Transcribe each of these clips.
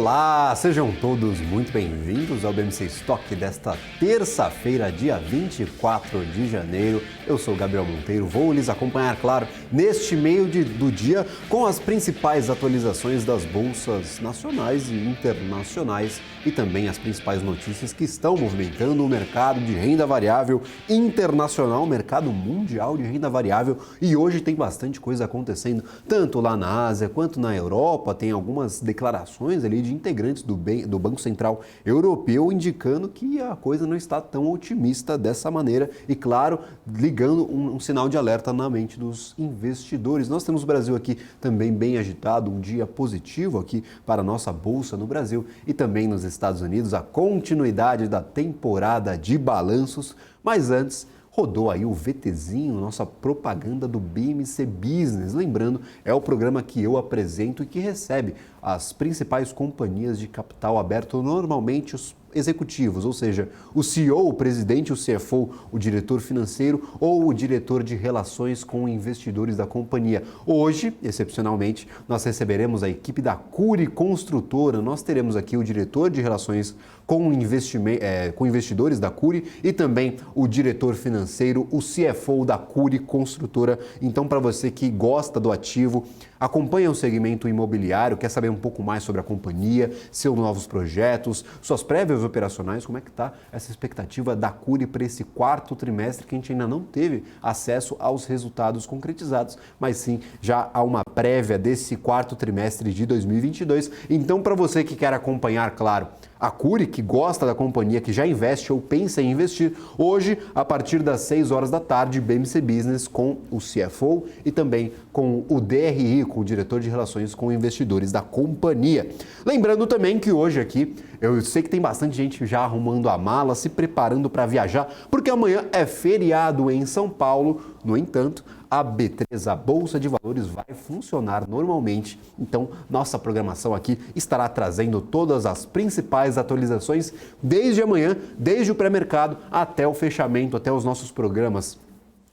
Olá, sejam todos muito bem-vindos ao BMC Stock desta terça-feira, dia 24 de janeiro. Eu sou Gabriel Monteiro, vou lhes acompanhar, claro, neste meio do dia com as principais atualizações das bolsas nacionais e internacionais e também as principais notícias que estão movimentando o mercado de renda variável internacional, o mercado mundial de renda variável. E hoje tem bastante coisa acontecendo, tanto lá na Ásia quanto na Europa. Tem algumas declarações ali de integrantes do Banco Central Europeu indicando que a coisa não está tão otimista dessa maneira e, claro, ligando um sinal de alerta na mente dos investidores. Nós temos o Brasil aqui também bem agitado, um dia positivo aqui para a nossa bolsa no Brasil e também nos Estados Unidos, a continuidade da temporada de balanços, mas antes rodou aí o VTzinho, nossa propaganda do BMC Business. Lembrando, é o programa que eu apresento e que recebe as principais companhias de capital aberto, normalmente os executivos, ou seja, o CEO, o presidente, o CFO, o diretor financeiro ou o diretor de relações com investidores da companhia. Hoje, excepcionalmente, nós receberemos a equipe da Cury Construtora. Nós teremos aqui o diretor de relações com investidores da Cury e também o diretor financeiro, o CFO da Cury Construtora. Então, para você que gosta do ativo, acompanha o segmento imobiliário, quer saber um pouco mais sobre a companhia, seus novos projetos, suas prévias operacionais, como é que está essa expectativa da Cury para esse quarto trimestre, que a gente ainda não teve acesso aos resultados concretizados, mas sim já há uma prévia desse quarto trimestre de 2022. Então, para você que quer acompanhar, claro, a Cury, que gosta da companhia, que já investe ou pensa em investir, hoje, a partir das 6 horas da tarde, BMC Business com o CFO e também com o DRI, com o diretor de relações com investidores da companhia. Lembrando também que hoje aqui, eu sei que tem bastante gente já arrumando a mala, se preparando para viajar, porque amanhã é feriado em São Paulo. No entanto, a B3, a Bolsa de Valores, vai funcionar normalmente. Então, nossa programação aqui estará trazendo todas as principais atualizações desde amanhã, desde o pré-mercado até o fechamento, até os nossos programas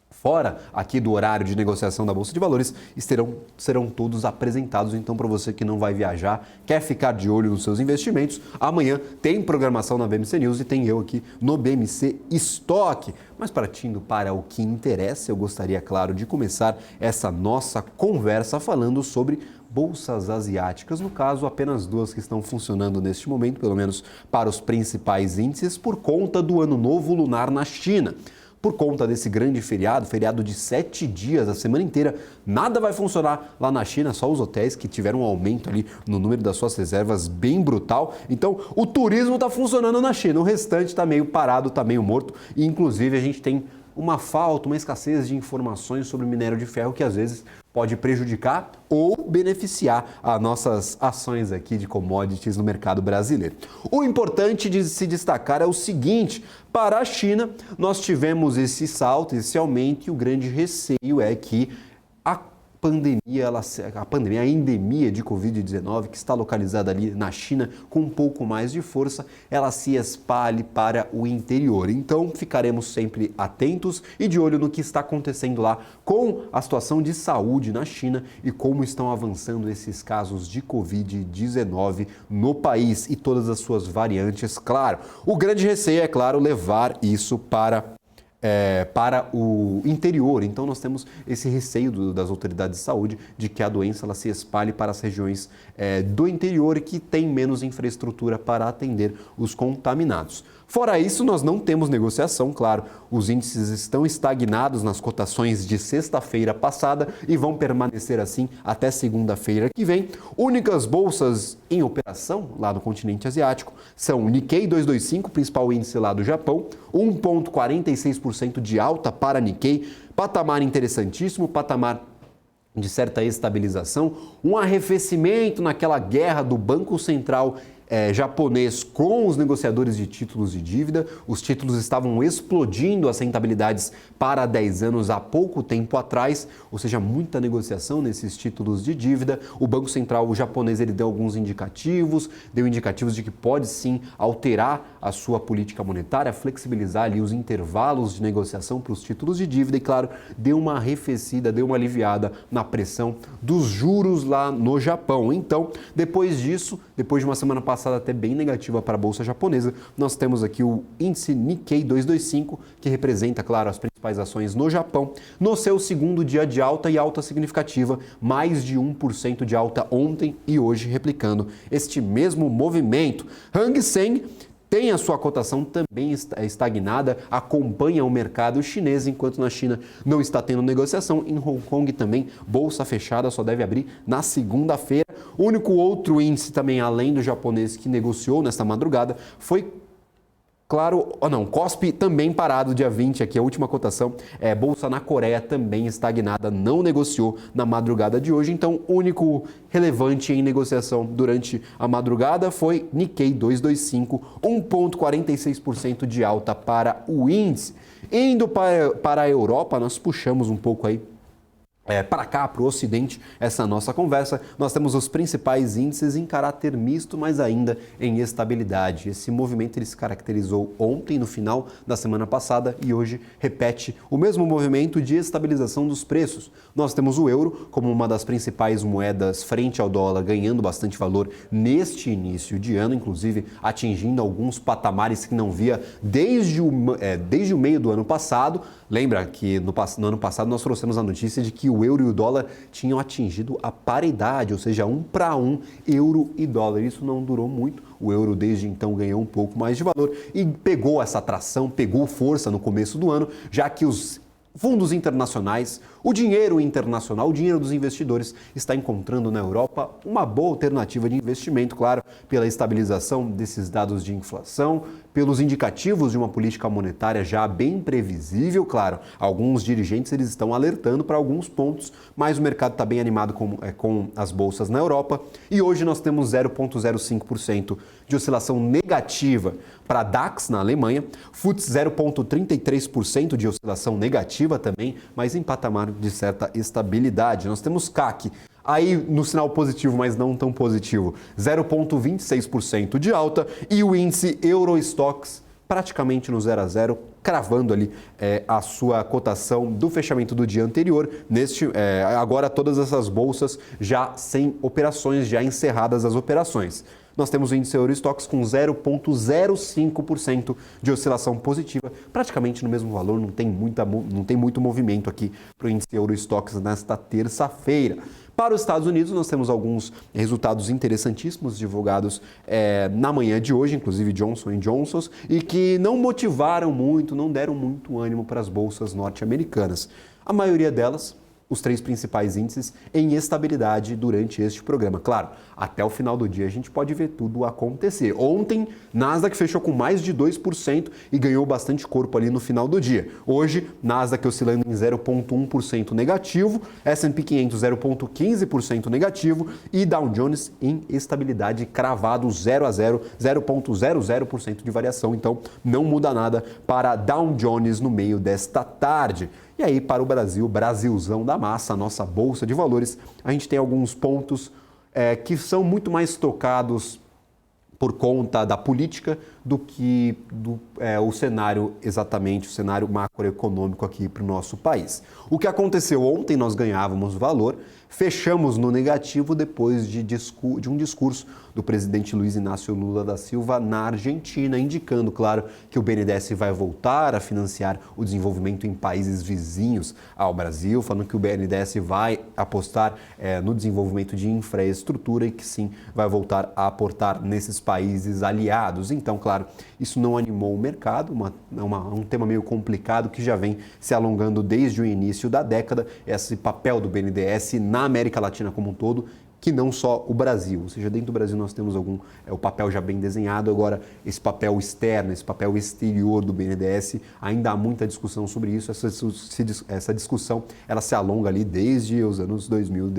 fora aqui do horário de negociação da Bolsa de Valores, serão todos apresentados. Então, para você que não vai viajar, quer ficar de olho nos seus investimentos, amanhã tem programação na BMC News e tem eu aqui no BMC Stock. Mas partindo para o que interessa, eu gostaria, claro, de começar essa nossa conversa falando sobre bolsas asiáticas, no caso, apenas duas que estão funcionando neste momento, pelo menos para os principais índices, por conta do Ano Novo Lunar na China. Por conta desse grande feriado de 7 dias, a semana inteira, nada vai funcionar lá na China, só os hotéis que tiveram um aumento ali no número das suas reservas bem brutal. Então, o turismo está funcionando na China, o restante está meio parado, está meio morto e, inclusive, a gente tem uma falta, uma escassez de informações sobre o minério de ferro que, às vezes, pode prejudicar ou beneficiar as nossas ações aqui de commodities no mercado brasileiro. O importante de se destacar é o seguinte: para a China, nós tivemos esse salto, esse aumento, e o grande receio é que a endemia de Covid-19, que está localizada ali na China com um pouco mais de força, ela se espalhe para o interior. Então, ficaremos sempre atentos e de olho no que está acontecendo lá com a situação de saúde na China e como estão avançando esses casos de Covid-19 no país e todas as suas variantes, claro. O grande receio é, claro, levar isso para o interior. Então, nós temos esse receio das autoridades de saúde de que a doença ela se espalhe para as regiões do interior e que tem menos infraestrutura para atender os contaminados. Fora isso, nós não temos negociação, claro. Os índices estão estagnados nas cotações de sexta-feira passada e vão permanecer assim até segunda-feira que vem. Únicas bolsas em operação lá no continente asiático são o Nikkei 225, principal índice lá do Japão, 1,46% de alta para Nikkei, patamar interessantíssimo, patamar de certa estabilização, um arrefecimento naquela guerra do Banco Central japonês com os negociadores de títulos de dívida. Os títulos estavam explodindo as rentabilidades para 10 anos há pouco tempo atrás, ou seja, muita negociação nesses títulos de dívida. O Banco Central japonês ele deu alguns indicativos, deu indicativos de que pode sim alterar a sua política monetária, flexibilizar ali os intervalos de negociação para os títulos de dívida e, claro, deu uma arrefecida, deu uma aliviada na pressão dos juros lá no Japão. Então, depois disso, depois de uma semana passada até bem negativa para a bolsa japonesa, nós temos aqui o índice Nikkei 225, que representa, claro, as principais ações no Japão, no seu segundo dia de alta e alta significativa, mais de 1% de alta ontem e hoje, replicando este mesmo movimento. Hang Seng tem a sua cotação também estagnada, acompanha o mercado chinês, enquanto na China não está tendo negociação. Em Hong Kong também, bolsa fechada, só deve abrir na segunda-feira. O único outro índice também, além do japonês, que negociou nesta madrugada foi, claro, Kospi também parado dia 20, aqui a última cotação. Bolsa na Coreia também estagnada, não negociou na madrugada de hoje. Então, o único relevante em negociação durante a madrugada foi Nikkei 225, 1,46% de alta para o índice. Indo para a Europa, nós puxamos um pouco aí para cá, para o Ocidente, essa nossa conversa. Nós temos os principais índices em caráter misto, mas ainda em estabilidade. Esse movimento ele se caracterizou ontem, no final da semana passada, e hoje repete o mesmo movimento de estabilização dos preços. Nós temos o euro como uma das principais moedas frente ao dólar, ganhando bastante valor neste início de ano, inclusive atingindo alguns patamares que não via desde o meio do ano passado. Lembra que no ano passado nós trouxemos a notícia de que o euro e o dólar tinham atingido a paridade, ou seja, 1 para 1, euro e dólar. Isso não durou muito. O euro desde então ganhou um pouco mais de valor e pegou essa atração, pegou força no começo do ano, já que os fundos internacionais, o dinheiro internacional, o dinheiro dos investidores está encontrando na Europa uma boa alternativa de investimento, claro, pela estabilização desses dados de inflação, pelos indicativos de uma política monetária já bem previsível, claro. Alguns dirigentes eles estão alertando para alguns pontos, mas o mercado está bem animado com as bolsas na Europa. E hoje nós temos 0,05% de oscilação negativa para DAX na Alemanha, FTSE 0,33% de oscilação negativa também, mas em patamar de certa estabilidade. Nós temos CAC aí no sinal positivo, mas não tão positivo, 0,26% de alta, e o índice Eurostoxx praticamente no 0 a 0, cravando ali a sua cotação do fechamento do dia anterior. Agora todas essas bolsas já sem operações, já encerradas as operações. Nós temos o índice Eurostoxx com 0,05% de oscilação positiva, praticamente no mesmo valor, não tem muito movimento aqui para o índice Eurostoxx nesta terça-feira. Para os Estados Unidos, nós temos alguns resultados interessantíssimos divulgados na manhã de hoje, inclusive Johnson & Johnson, e que não motivaram muito, não deram muito ânimo para as bolsas norte-americanas. A maioria delas, os 3 principais índices, em estabilidade durante este programa. Claro, até o final do dia a gente pode ver tudo acontecer. Ontem, Nasdaq fechou com mais de 2% e ganhou bastante corpo ali no final do dia. Hoje, Nasdaq oscilando em 0,1% negativo, S&P 500 0,15% negativo e Dow Jones em estabilidade cravado 0 a 0, 0,00% de variação. Então, não muda nada para Dow Jones no meio desta tarde. E aí, para o Brasil, Brasilzão da massa, a nossa Bolsa de Valores, a gente tem alguns pontos que são muito mais tocados por conta da política do que o cenário, exatamente, o cenário macroeconômico aqui para o nosso país. O que aconteceu ontem, nós ganhávamos valor, fechamos no negativo depois de um discurso do presidente Luiz Inácio Lula da Silva na Argentina, indicando, claro, que o BNDES vai voltar a financiar o desenvolvimento em países vizinhos ao Brasil, falando que o BNDES vai apostar no desenvolvimento de infraestrutura e que sim, vai voltar a aportar nesses países aliados. Então, claro, isso não animou o mercado, um tema meio complicado que já vem se alongando desde o início da década, esse papel do BNDES na América Latina como um todo, que não só o Brasil. Ou seja, dentro do Brasil nós temos o papel já bem desenhado, agora esse papel externo, esse papel exterior do BNDES, ainda há muita discussão sobre isso. Essa discussão ela se alonga ali desde os anos 2000,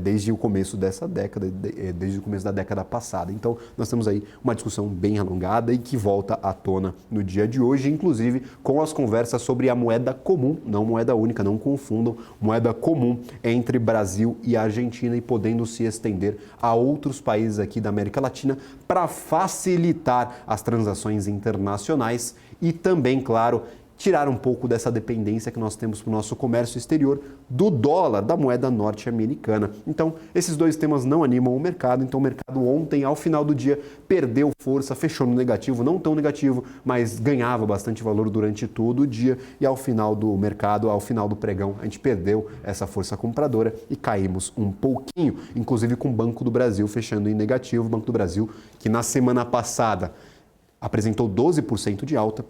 desde o começo dessa década, desde o começo da década passada. Então, nós temos aí uma discussão bem alongada e que volta à tona no dia de hoje, inclusive com as conversas sobre a moeda comum, não moeda única, não confundam, moeda comum entre Brasil e Argentina e podendo se estender a outros países aqui da América Latina para facilitar as transações internacionais e também, claro, tirar um pouco dessa dependência que nós temos para o nosso comércio exterior do dólar, da moeda norte-americana. Então, esses dois temas não animam o mercado. Então, o mercado ontem, ao final do dia, perdeu força, fechou no negativo, não tão negativo, mas ganhava bastante valor durante todo o dia. E ao final do mercado, ao final do pregão, a gente perdeu essa força compradora e caímos um pouquinho, inclusive com o Banco do Brasil fechando em negativo. O Banco do Brasil, que na semana passada apresentou 12% de alta,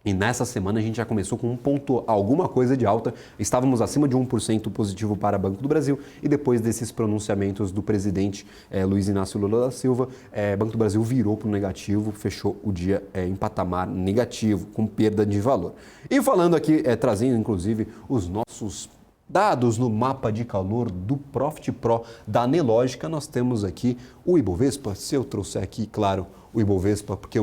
e nessa semana a gente já começou com alguma coisa de alta, estávamos acima de 1% positivo para o Banco do Brasil e depois desses pronunciamentos do presidente Luiz Inácio Lula da Silva, o Banco do Brasil virou para o negativo, fechou o dia em patamar negativo, com perda de valor. E falando aqui, trazendo inclusive os nossos dados no mapa de calor do Profit Pro da Anelógica, nós temos aqui o Ibovespa. Se eu trouxer aqui, claro, o Ibovespa, porque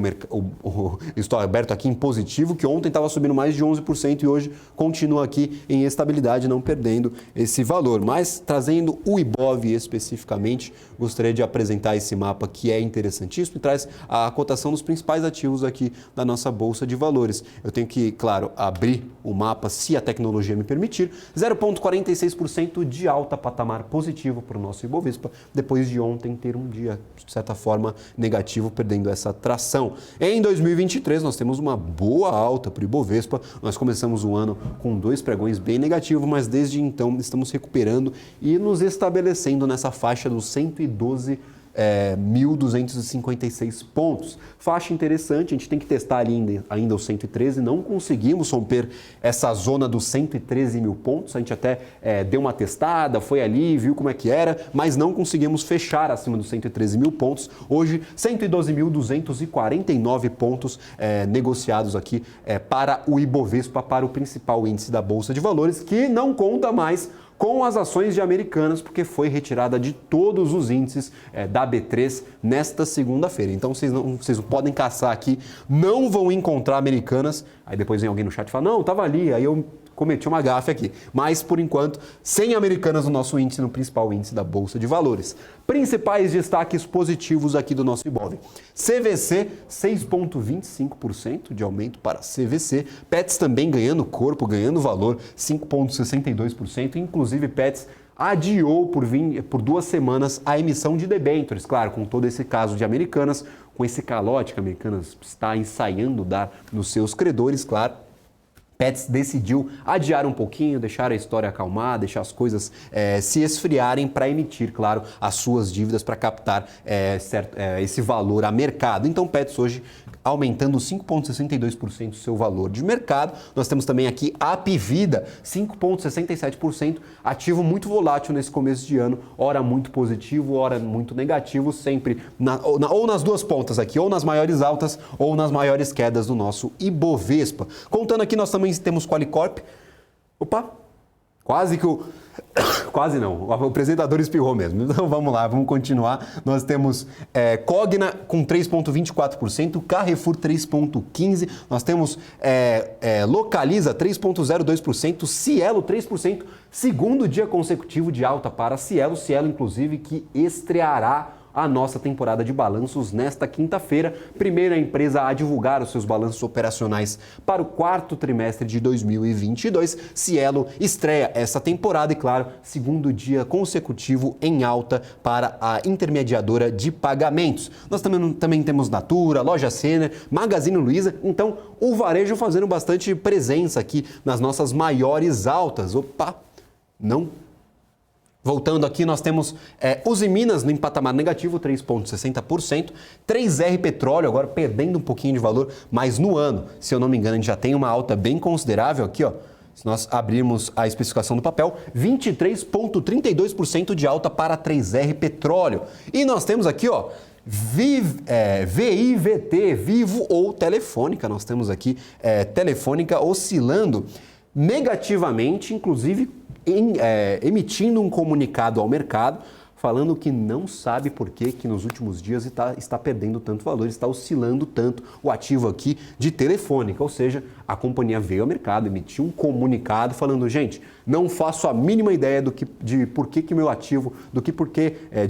estou aberto aqui em positivo, que ontem estava subindo mais de 11% e hoje continua aqui em estabilidade, não perdendo esse valor. Mas trazendo o Ibov especificamente, gostaria de apresentar esse mapa que é interessantíssimo e traz a cotação dos principais ativos aqui da nossa Bolsa de Valores. Eu tenho que, claro, abrir o mapa, se a tecnologia me permitir, 0,46% de alta, patamar positivo para o nosso Ibovespa, depois de ontem ter um dia, de certa forma, negativo, perdendo essa tração. Em 2023, nós temos uma boa alta para o Ibovespa. Nós começamos o ano com 2 pregões bem negativos, mas desde então estamos recuperando e nos estabelecendo nessa faixa dos 112.256 pontos. Faixa interessante, a gente tem que testar ali ainda os 113, não conseguimos romper essa zona dos 113 mil pontos, a gente até deu uma testada, foi ali, viu como é que era, mas não conseguimos fechar acima dos 113 mil pontos. Hoje, 112.249 pontos negociados aqui para o Ibovespa, para o principal índice da Bolsa de Valores, que não conta mais com as ações de Americanas, porque foi retirada de todos os índices da B3 nesta segunda-feira. Então, vocês não podem caçar aqui, não vão encontrar Americanas. Aí depois vem alguém no chat e fala, não, estava ali, aí eu cometi uma gafe aqui. Mas, por enquanto, sem Americanas no nosso índice, no principal índice da Bolsa de Valores. Principais destaques positivos aqui do nosso Ibov. CVC, 6,25% de aumento para CVC. Pets também ganhando corpo, ganhando valor, 5,62%. Inclusive, Pets adiou por 2 semanas a emissão de debêntures. Claro, com todo esse caso de Americanas, com esse calote que a Americanas está ensaiando dar nos seus credores, claro. Pets decidiu adiar um pouquinho, deixar a história acalmar, deixar as coisas se esfriarem para emitir, claro, as suas dívidas para captar esse valor a mercado. Então, Pets hoje aumentando 5,62% o seu valor de mercado. Nós temos também aqui a Apvida, 5,67%, ativo muito volátil nesse começo de ano, ora muito positivo, ora muito negativo, sempre ou nas duas pontas aqui, ou nas maiores altas ou nas maiores quedas do nosso Ibovespa. Contando aqui, nós também temos Qualicorp. Opa, quase que o... Quase não, o apresentador espirrou mesmo. Então vamos lá, vamos continuar. Nós temos Cogna com 3,24%, Carrefour 3,15%, nós temos Localiza 3,02%, Cielo 3%, segundo dia consecutivo de alta para Cielo, inclusive que estreará a nossa temporada de balanços nesta quinta-feira. Primeira empresa a divulgar os seus balanços operacionais para o 4º trimestre de 2022. Cielo estreia essa temporada e, claro, segundo dia consecutivo em alta para a intermediadora de pagamentos. Nós também temos Natura, Loja Renner, Magazine Luiza. Então, o varejo fazendo bastante presença aqui nas nossas maiores altas. Opa, não... Voltando aqui, nós temos Usiminas no patamar negativo, 3,60%, 3R Petróleo agora perdendo um pouquinho de valor, mas no ano, se eu não me engano, a gente já tem uma alta bem considerável aqui, ó. Se nós abrirmos a especificação do papel, 23,32% de alta para 3R Petróleo. E nós temos aqui, ó, VIVT, Vivo ou Telefônica. Nós temos aqui Telefônica oscilando negativamente, inclusive emitindo um comunicado ao mercado, falando que não sabe por que nos últimos dias está perdendo tanto valor, está oscilando tanto o ativo aqui de Telefônica. Ou seja, a companhia veio ao mercado, emitiu um comunicado falando, gente, não faço a mínima ideia de por que meu ativo, de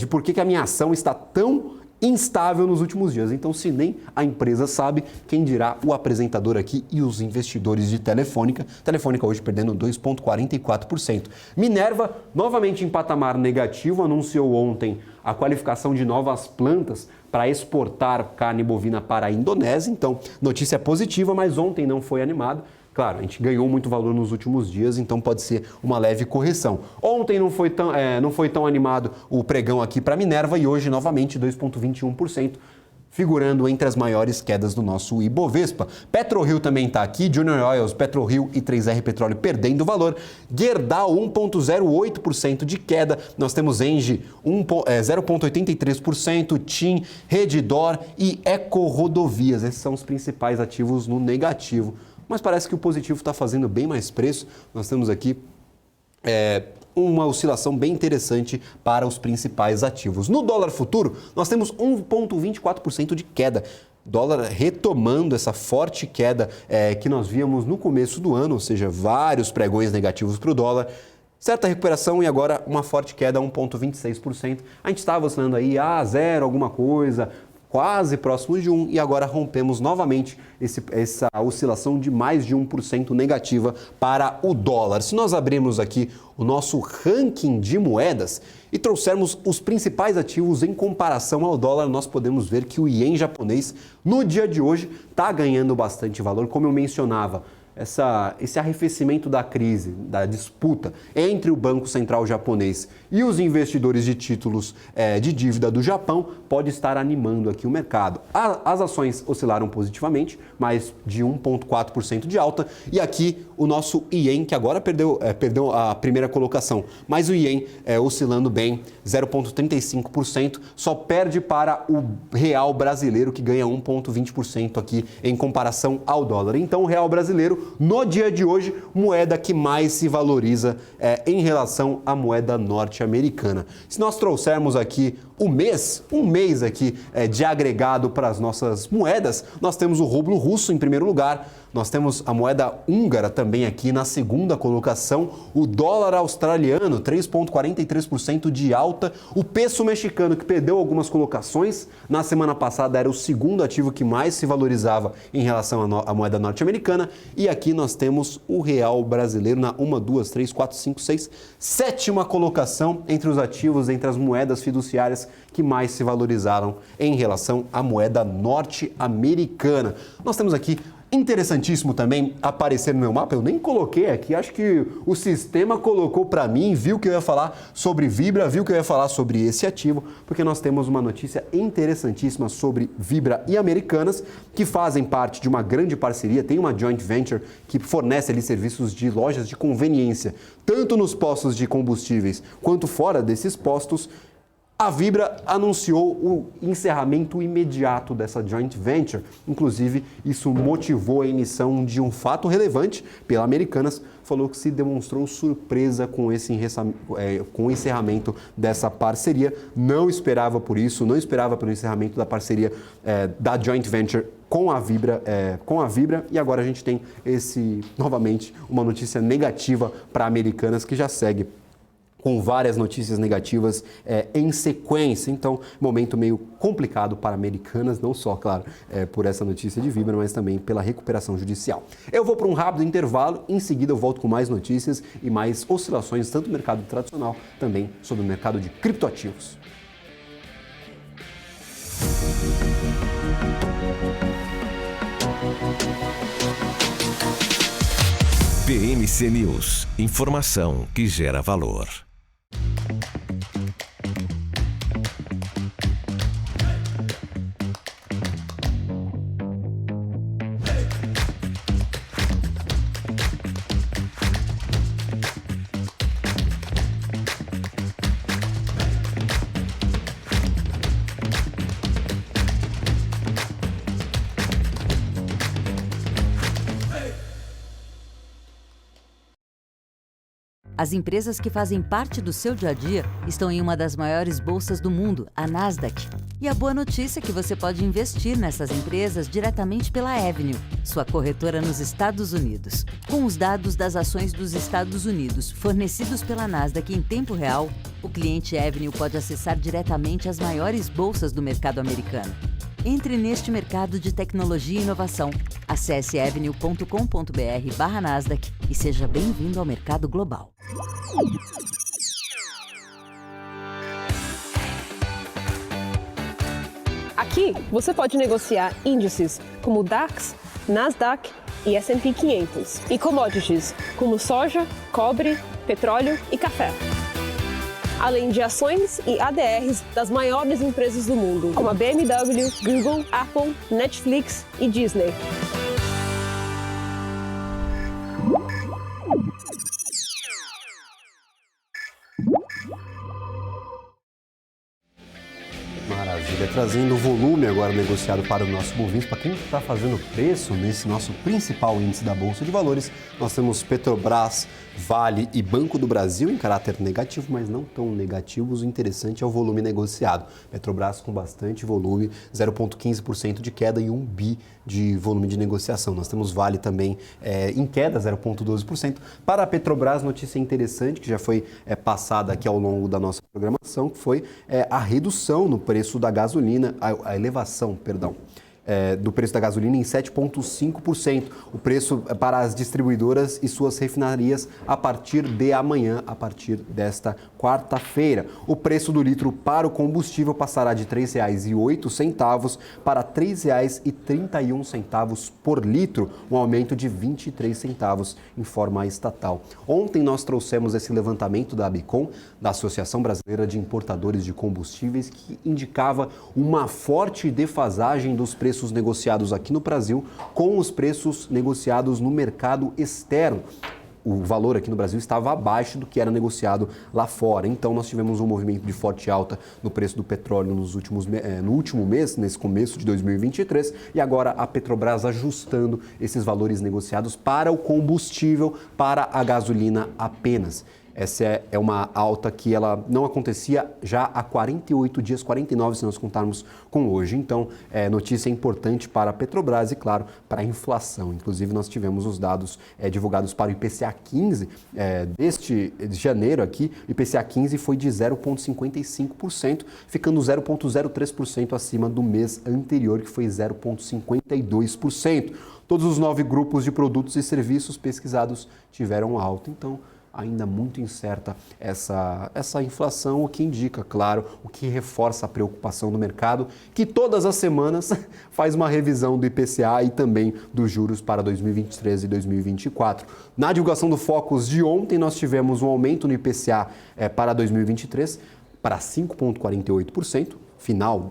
por que a minha ação está tão instável nos últimos dias. Então, se nem a empresa sabe, quem dirá o apresentador aqui e os investidores de Telefônica. Telefônica hoje perdendo 2,44%. Minerva, novamente em patamar negativo, anunciou ontem a qualificação de novas plantas para exportar carne bovina para a Indonésia. Então, notícia positiva, mas ontem não foi animado. Claro, a gente ganhou muito valor nos últimos dias, então pode ser uma leve correção. Ontem não foi tão animado o pregão aqui para Minerva e hoje novamente 2,21%, figurando entre as maiores quedas do nosso Ibovespa. PetroRio também está aqui, Junior Oils, PetroRio e 3R Petróleo perdendo valor. Gerdau 1,08% de queda. Nós temos Engie 0,83%, TIM, Redditor e EcoRodovias. Esses são os principais ativos no negativo. Mas parece que o positivo está fazendo bem mais preço. Nós temos aqui uma oscilação bem interessante para os principais ativos. No dólar futuro, nós temos 1,24% de queda. Dólar retomando essa forte queda que nós víamos no começo do ano, ou seja, vários pregões negativos para o dólar. Certa recuperação e agora uma forte queda, 1,26%. A gente estava oscilando aí a 0 alguma coisa, quase próximo de 1, e agora rompemos novamente essa oscilação de mais de 1% negativa para o dólar. Se nós abrirmos aqui o nosso ranking de moedas e trouxermos os principais ativos em comparação ao dólar, nós podemos ver que o ien japonês no dia de hoje está ganhando bastante valor, como eu mencionava. Esse arrefecimento da crise, da disputa entre o Banco Central japonês e os investidores de títulos de dívida do Japão pode estar animando aqui o mercado. As ações oscilaram positivamente, mais de 1,4% de alta, e aqui o nosso ien, que agora perdeu a primeira colocação, mas o ien oscilando bem, 0,35%, só perde para o real brasileiro, que ganha 1,20% aqui em comparação ao dólar. Então, o real brasileiro, no dia de hoje, moeda que mais se valoriza em relação à moeda norte-americana. Se nós trouxermos aqui um mês aqui de agregado para as nossas moedas, nós temos o rublo russo em primeiro lugar, nós temos a moeda húngara também aqui na segunda colocação, o dólar australiano, 3,43% de alta, o peso mexicano, que perdeu algumas colocações, na semana passada era o segundo ativo que mais se valorizava em relação à moeda norte-americana, e aqui nós temos o real brasileiro na 7ª colocação entre os ativos, entre as moedas fiduciárias que mais se valorizaram em relação à moeda norte-americana. Nós temos aqui, interessantíssimo também, aparecer no meu mapa, eu nem coloquei aqui, acho que o sistema colocou para mim, viu que eu ia falar sobre Vibra, viu que eu ia falar sobre esse ativo, porque nós temos uma notícia interessantíssima sobre Vibra e Americanas, que fazem parte de uma grande parceria, tem uma joint venture que fornece ali serviços de lojas de conveniência, tanto nos postos de combustíveis quanto fora desses postos. A Vibra anunciou o encerramento imediato dessa joint venture. Inclusive, isso motivou a emissão de um fato relevante pela Americanas. Falou que se demonstrou surpresa com o encerramento dessa parceria. Não esperava por isso, não esperava pelo encerramento da parceria da joint venture com a Vibra, e agora a gente tem novamente uma notícia negativa para Americanas, que já segue com várias notícias negativas em sequência. Então, momento meio complicado para Americanas, não só, claro, por essa notícia de Vibra, mas também pela recuperação judicial. Eu vou para um rápido intervalo, em seguida eu volto com mais notícias e mais oscilações, tanto no mercado tradicional, também sobre o mercado de criptoativos. BMC News, informação que gera valor. As empresas que fazem parte do seu dia a dia estão em uma das maiores bolsas do mundo, a Nasdaq. E a boa notícia é que você pode investir nessas empresas diretamente pela Avenue, sua corretora nos Estados Unidos. Com os dados das ações dos Estados Unidos fornecidos pela Nasdaq em tempo real, o cliente Avenue pode acessar diretamente as maiores bolsas do mercado americano. Entre neste mercado de tecnologia e inovação. Acesse avenue.com.br/Nasdaq e seja bem-vindo ao mercado global. Aqui você pode negociar índices como o DAX, Nasdaq e S&P 500 e commodities como soja, cobre, petróleo e café. Além de ações e ADRs das maiores empresas do mundo, como a BMW, Google, Apple, Netflix e Disney. Maravilha, trazendo volume agora negociado para o nosso Bovespa. Quem está fazendo preço nesse nosso principal índice da Bolsa de Valores, nós temos Petrobras, Vale e Banco do Brasil em caráter negativo, mas não tão negativos. O interessante é o volume negociado. Petrobras com bastante volume, 0,15% de queda e 1 bi de volume de negociação. Nós temos Vale também em queda, 0,12%. Para a Petrobras, notícia interessante que já foi passada aqui ao longo da nossa programação, que foi a redução no preço da gasolina, a elevação, perdão, do preço da gasolina em 7,5%. O preço para as distribuidoras e suas refinarias a partir de amanhã, a partir desta quarta-feira. O preço do litro para o combustível passará de R$ 3,08 para R$ 3,31 por litro, um aumento de 23 centavos em forma estatal. Ontem nós trouxemos esse levantamento da ABICOM, da Associação Brasileira de Importadores de Combustíveis, que indicava uma forte defasagem dos preços negociados aqui no Brasil com os preços negociados no mercado externo. O valor aqui no Brasil estava abaixo do que era negociado lá fora. Então, nós tivemos um movimento de forte alta no preço do petróleo no último mês, nesse começo de 2023, e agora a Petrobras ajustando esses valores negociados para o combustível, para a gasolina apenas. Essa é uma alta que ela não acontecia já há 48 dias, 49 se nós contarmos com hoje. Então, notícia importante para a Petrobras e, claro, para a inflação. Inclusive, nós tivemos os dados divulgados para o IPCA 15 deste janeiro aqui. O IPCA 15 foi de 0,55%, ficando 0,03% acima do mês anterior, que foi 0,52%. Todos os 9 grupos de produtos e serviços pesquisados tiveram alta. Então, ainda muito incerta essa inflação, o que indica, claro, o que reforça a preocupação do mercado, que todas as semanas faz uma revisão do IPCA e também dos juros para 2023 e 2024. Na divulgação do Focus de ontem, nós tivemos um aumento no IPCA para 2023 para 5,48%. Final,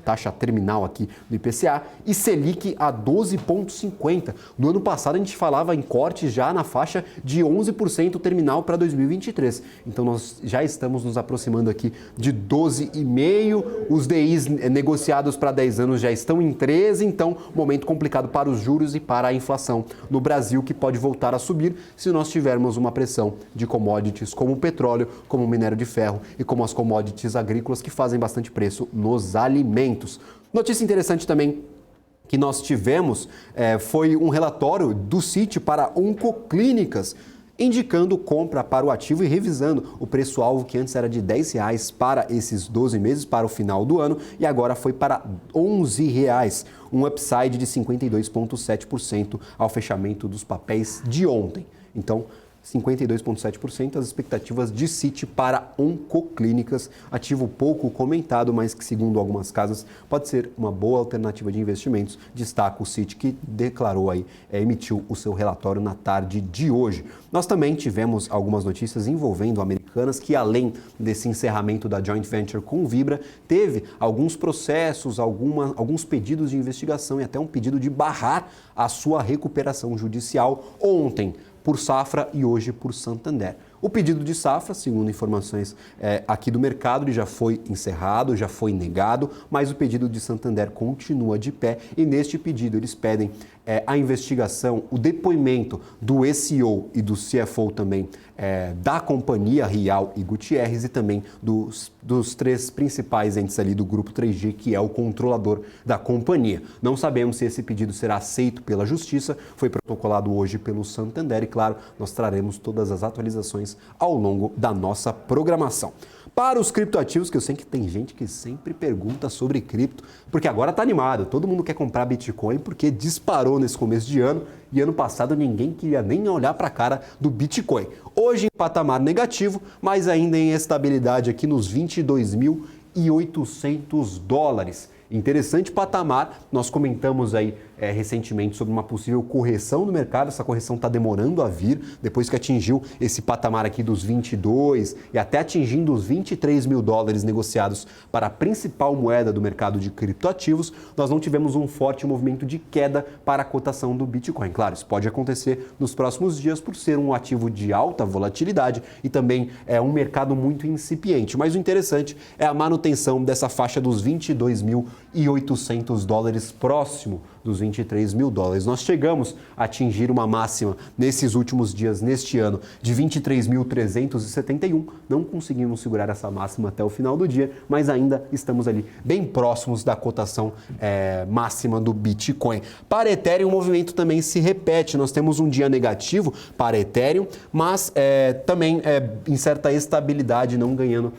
taxa terminal aqui do IPCA, e Selic a 12,50%. No ano passado a gente falava em corte já na faixa de 11% terminal para 2023. Então nós já estamos nos aproximando aqui de 12,5%. Os DIs negociados para 10 anos já estão em 13%, então momento complicado para os juros e para a inflação no Brasil, que pode voltar a subir se nós tivermos uma pressão de commodities como o petróleo, como o minério de ferro e como as commodities agrícolas que fazem bastante preço nos alimentos. Notícia interessante também que nós tivemos foi um relatório do Citi para oncoclínicas, indicando compra para o ativo e revisando o preço-alvo que antes era de R$10 para esses 12 meses, para o final do ano, e agora foi para R$11, um upside de 52,7% ao fechamento dos papéis de ontem. Então, 52,7% as expectativas de Citi para oncoclínicas, ativo pouco comentado, mas que, segundo algumas casas, pode ser uma boa alternativa de investimentos. Destaca o Citi, que declarou aí, emitiu o seu relatório na tarde de hoje. Nós também tivemos algumas notícias envolvendo Americanas, que além desse encerramento da joint venture com o Vibra, teve alguns processos, alguns pedidos de investigação e até um pedido de barrar a sua recuperação judicial ontem por Safra e hoje por Santander. O pedido de Safra, segundo informações aqui do mercado, ele já foi encerrado, já foi negado, mas o pedido de Santander continua de pé e neste pedido eles pedem a investigação, o depoimento do CEO e do CFO também da companhia Rial e Gutierrez e também dos três principais entes ali do grupo 3G, que é o controlador da companhia. Não sabemos se esse pedido será aceito pela Justiça, foi protocolado hoje pelo Santander e, claro, nós traremos todas as atualizações ao longo da nossa programação. Para os criptoativos, que eu sei que tem gente que sempre pergunta sobre cripto, porque agora está animado, todo mundo quer comprar Bitcoin porque disparou nesse começo de ano e ano passado ninguém queria nem olhar para a cara do Bitcoin. Hoje em patamar negativo, mas ainda em estabilidade aqui nos 22.800 dólares. Interessante patamar, nós comentamos aí recentemente sobre uma possível correção do mercado, essa correção está demorando a vir, depois que atingiu esse patamar aqui dos 22 e até atingindo os 23 mil dólares negociados para a principal moeda do mercado de criptoativos, nós não tivemos um forte movimento de queda para a cotação do Bitcoin. Claro, isso pode acontecer nos próximos dias por ser um ativo de alta volatilidade e também é um mercado muito incipiente, mas o interessante é a manutenção dessa faixa dos 22.800 dólares próximo dos 23 mil dólares. Nós chegamos a atingir uma máxima nesses últimos dias, neste ano, de 23.371. Não conseguimos segurar essa máxima até o final do dia, mas ainda estamos ali bem próximos da cotação máxima do Bitcoin. Para Ethereum, o movimento também se repete. Nós temos um dia negativo para Ethereum, mas também em certa estabilidade, não ganhando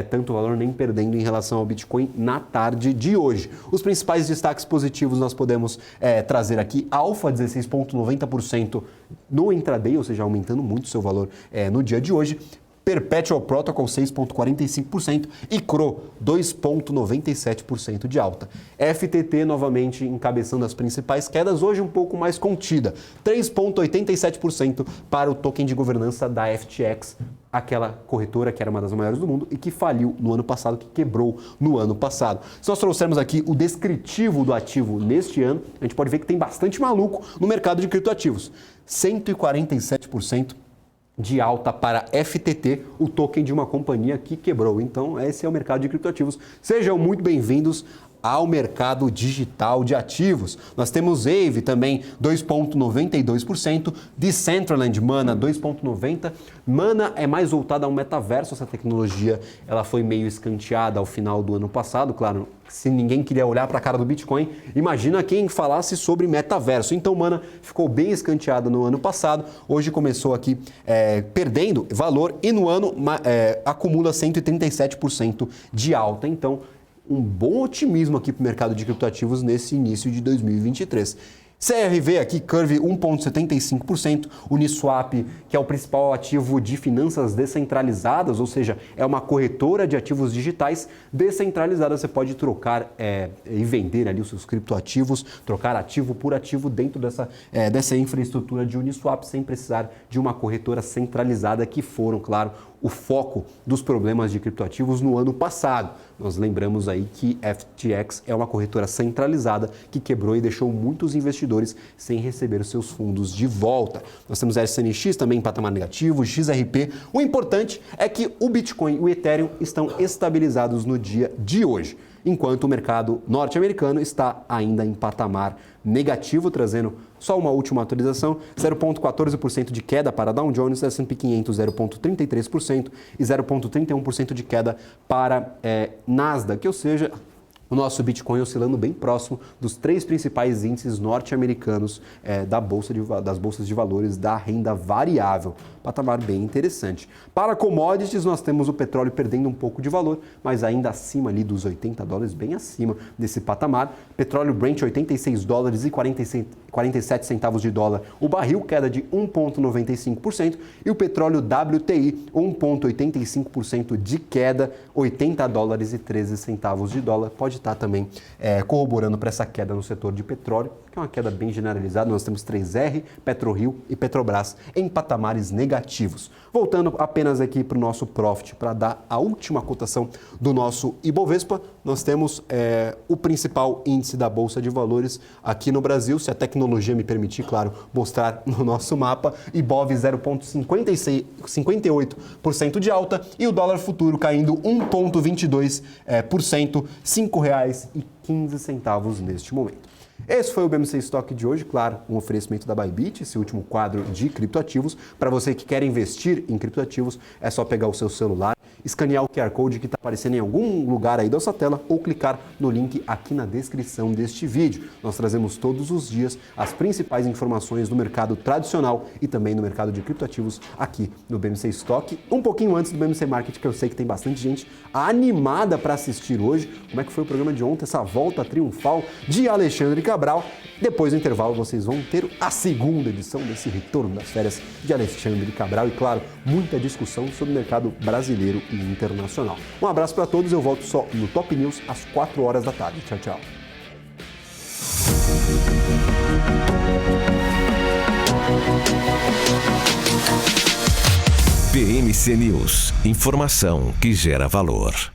tanto valor nem perdendo em relação ao Bitcoin na tarde de hoje. Os principais destaques positivos nós podemos trazer aqui: Alpha 16,90% no intraday, ou seja, aumentando muito seu valor no dia de hoje. Perpetual Protocol 6,45% e CRO 2,97% de alta. FTT novamente encabeçando as principais quedas, hoje um pouco mais contida, 3,87% para o token de governança da FTX, aquela corretora que era uma das maiores do mundo e que faliu no ano passado, que quebrou no ano passado. Se nós trouxermos aqui o descritivo do ativo neste ano, a gente pode ver que tem bastante maluco no mercado de criptoativos. 147% de alta para FTT, o token de uma companhia que quebrou. Então, esse é o mercado de criptoativos. Sejam muito bem-vindos ao mercado digital de ativos. Nós temos Aave também 2,92%, Decentraland, Mana 2,90%. Mana é mais voltada ao metaverso, essa tecnologia ela foi meio escanteada ao final do ano passado, claro, se ninguém queria olhar para a cara do Bitcoin, imagina quem falasse sobre metaverso. Então, Mana ficou bem escanteada no ano passado, hoje começou aqui perdendo valor e no ano acumula 137% de alta. Então, um bom otimismo aqui para o mercado de criptoativos nesse início de 2023. CRV aqui, Curve 1,75%, Uniswap, que é o principal ativo de finanças descentralizadas, ou seja, é uma corretora de ativos digitais descentralizada. Você pode trocar e vender ali os seus criptoativos, trocar ativo por ativo dentro dessa infraestrutura de Uniswap, sem precisar de uma corretora centralizada, que foram, claro, o foco dos problemas de criptoativos no ano passado. Nós lembramos aí que FTX é uma corretora centralizada que quebrou e deixou muitos investidores sem receber os seus fundos de volta. Nós temos a SNX também em patamar negativo, XRP. O importante é que o Bitcoin e o Ethereum estão estabilizados no dia de hoje, enquanto o mercado norte-americano está ainda em patamar negativo, trazendo só uma última atualização: 0,14% de queda para Dow Jones, S&P 500 0,33% e 0,31% de queda para Nasdaq, ou seja, o nosso Bitcoin oscilando bem próximo dos três principais índices norte-americanos das bolsas de valores da renda variável. Patamar bem interessante. Para commodities, nós temos o petróleo perdendo um pouco de valor, mas ainda acima ali dos 80 dólares, bem acima desse patamar. Petróleo Brent, 86 dólares e 47 centavos de dólar o barril, queda de 1,95%. E o petróleo WTI, 1,85% de queda, 80 dólares e 13 centavos de dólar. Pode estar também corroborando para essa queda no setor de petróleo, que é uma queda bem generalizada. Nós temos 3R, PetroRio e Petrobras em patamares negativos. Voltando apenas aqui para o nosso Profit, para dar a última cotação do nosso Ibovespa, nós temos o principal índice da Bolsa de Valores aqui no Brasil, se a tecnologia me permitir, claro, mostrar no nosso mapa. Ibov 0,58% de alta e o dólar futuro caindo 1,22%, R$ 5,15 neste momento. Esse foi o BMC Stock de hoje, claro, um oferecimento da Bybit, esse último quadro de criptoativos. Para você que quer investir em criptoativos, é só pegar o seu celular, escanear o QR Code que está aparecendo em algum lugar aí da sua tela ou clicar no link aqui na descrição deste vídeo. Nós trazemos todos os dias as principais informações do mercado tradicional e também no mercado de criptoativos aqui no BMC Stock, um pouquinho antes do BMC Market, que eu sei que tem bastante gente animada para assistir hoje. Como é que foi o programa de ontem, essa volta triunfal de Alexandre Cabral. Depois do intervalo vocês vão ter a segunda edição desse retorno das férias de Alexandre Cabral e, claro, muita discussão sobre o mercado brasileiro e internacional. Um abraço para todos, eu volto só no Top News às 4 horas da tarde. Tchau, tchau. BMC News, informação que gera valor.